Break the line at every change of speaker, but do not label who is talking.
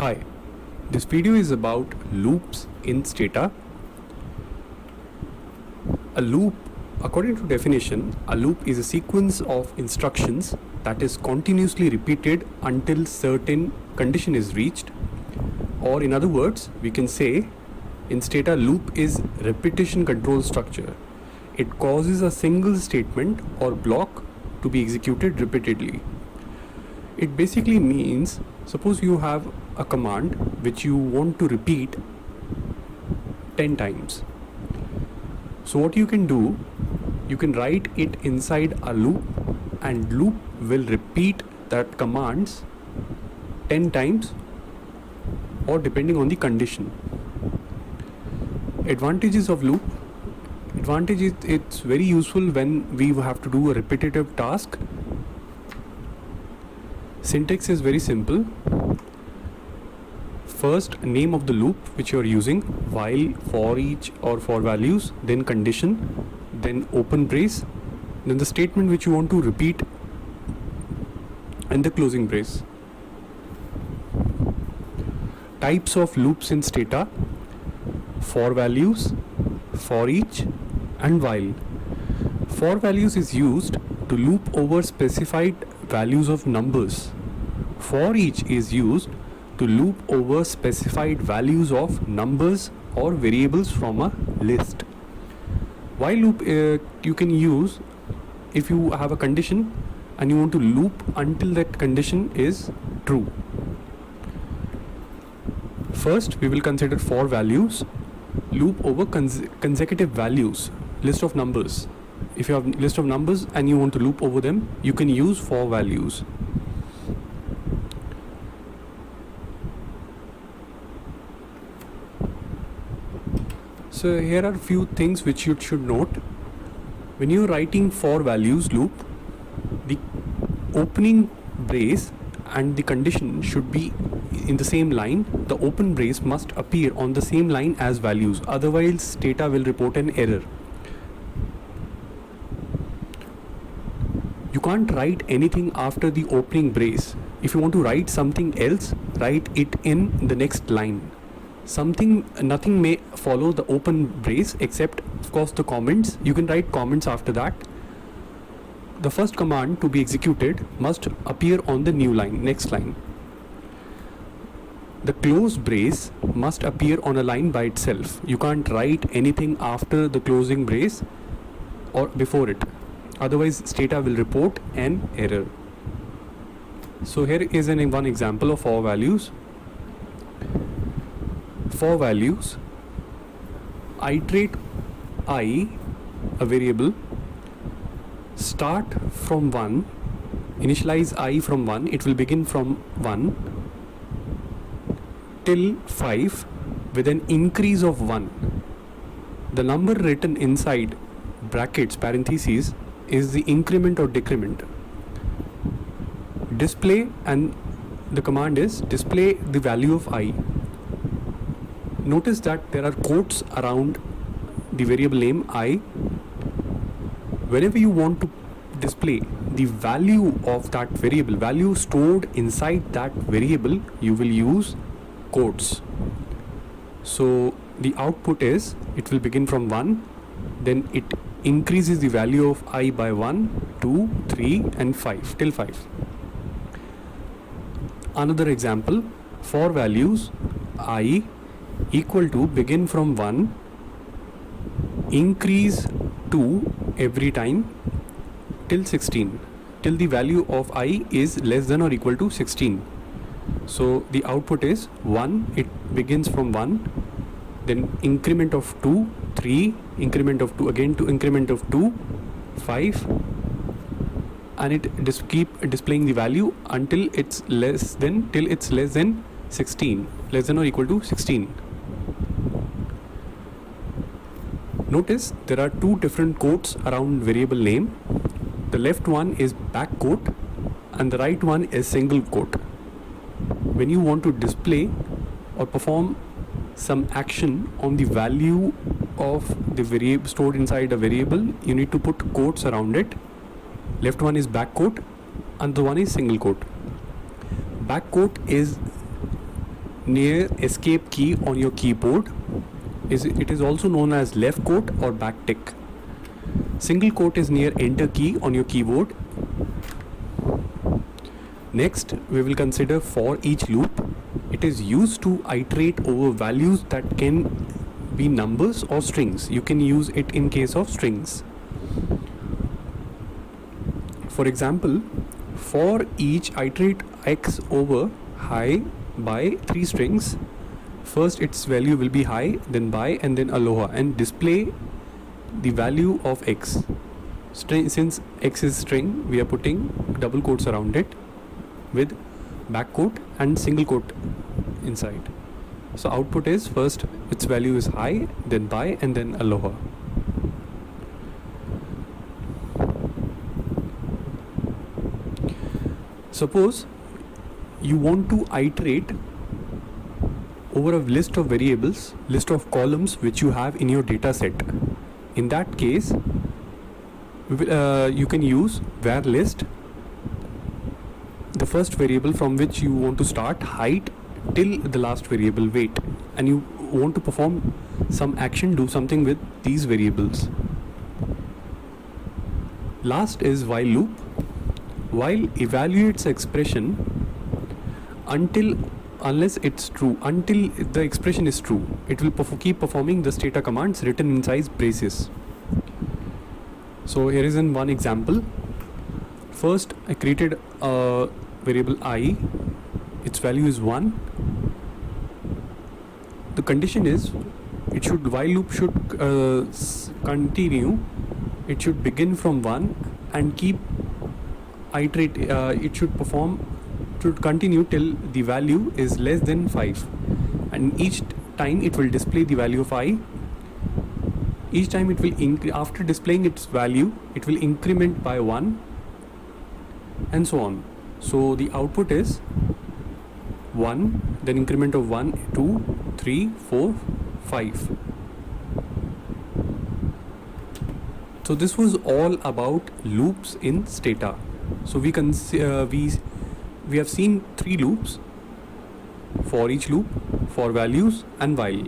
Hi, this video is about loops in Stata. A loop, according to definition, a loop is a sequence of instructions that is continuously repeated until certain condition is reached. Or in other words, we can say in Stata, loop is repetition control structure. It causes a single statement or block to be executed repeatedly. It basically means, suppose you have a command which you want to repeat 10 times. So what you can do, you can write it inside a loop, and loop will repeat that commands 10 times or depending on the condition. Advantages of loop. Advantage is it's very useful when we have to do a repetitive task. Syntax is very simple. First, name of the loop which you are using, while, for each or for values, then condition, then open brace, then the statement which you want to repeat, and the closing brace. Types of loops in Stata: for values, for each, and while. For values is used to loop over specified values of numbers. For each is used to loop over specified values of numbers or variables from a list. While loop you can use if you have a condition and you want to loop until that condition is true. First, we will consider for values. Loop over consecutive values, list of numbers. If you have list of numbers and you want to loop over them, you can use for values. So here are a few things which you should note. When you're writing for values loop, the opening brace and the condition should be in the same line. The open brace must appear on the same line as values, otherwise Stata will report an error. You can't write anything after the opening brace. If you want to write something else, write it in the next line. Nothing may follow the open brace except of course the comments. You can write comments after that. The first command to be executed must appear on the new line, next line. The close brace must appear on a line by itself. You can't write anything after the closing brace or before it. Otherwise, Stata will report an error. So here is one example of for values. For values, iterate I, a variable, start from 1, initialize I from 1, it will begin from 1 till 5 with an increase of 1. The number written inside brackets, parentheses, is the increment or decrement. Display, and the command is display the value of I. Notice that there are quotes around the variable name I. Whenever you want to display the value of that variable, value stored inside that variable, you will use quotes. So the output is, it will begin from 1, then it increases the value of I by 1, 2, 3 and 5 till 5. Another example, for values I equal to begin from 1, increase 2 every time till 16, till the value of I is less than or equal to 16. So the output is 1, it begins from 1, then increment of 2, 3, increment of 2, again to increment of 2, 5, and it just keep displaying the value until it's less than 16, less than or equal to 16. Notice there are two different quotes around variable name. The left one is back quote and the right one is single quote. When you want to display or perform some action on the value of the variable stored inside a variable, you need to put quotes around it. Left one is back quote and the one is single quote. Back quote is near escape key on your keyboard. It is also known as left quote or back tick. Single quote is near enter key on your keyboard. Next, we will consider for each loop. It is used to iterate over values that can be numbers or strings. You can use it in case of strings. For example, for each iterate x over hi by 3 strings. First its value will be hi, then by, and then aloha, and display the value of x. Since x is string, we are putting double quotes around it with back quote and single quote inside. So output is first its value is hi, then by, and then aloha. Suppose you want to iterate over a list of variables, list of columns which you have in your data set. In that case, you can use var list, the first variable from which you want to start height till the last variable weight, and you want to perform some action, do something with these variables. Last is while loop. While evaluates expression unless it's true, until the expression is true, it will keep performing the stata commands written inside braces. So here is one example. First, I created a variable I. Its value is 1. The condition is while loop should continue. It should begin from 1 and keep iterate. It should continue till the value is less than 5, and each time it will display the value of I. Each time it will after displaying its value, it will increment by 1, and so on. So the output is 1, then increment of 1, 2, 3, 4, 5. So this was all about loops in Stata. So we have seen 3 loops: for each loop, for values, and while.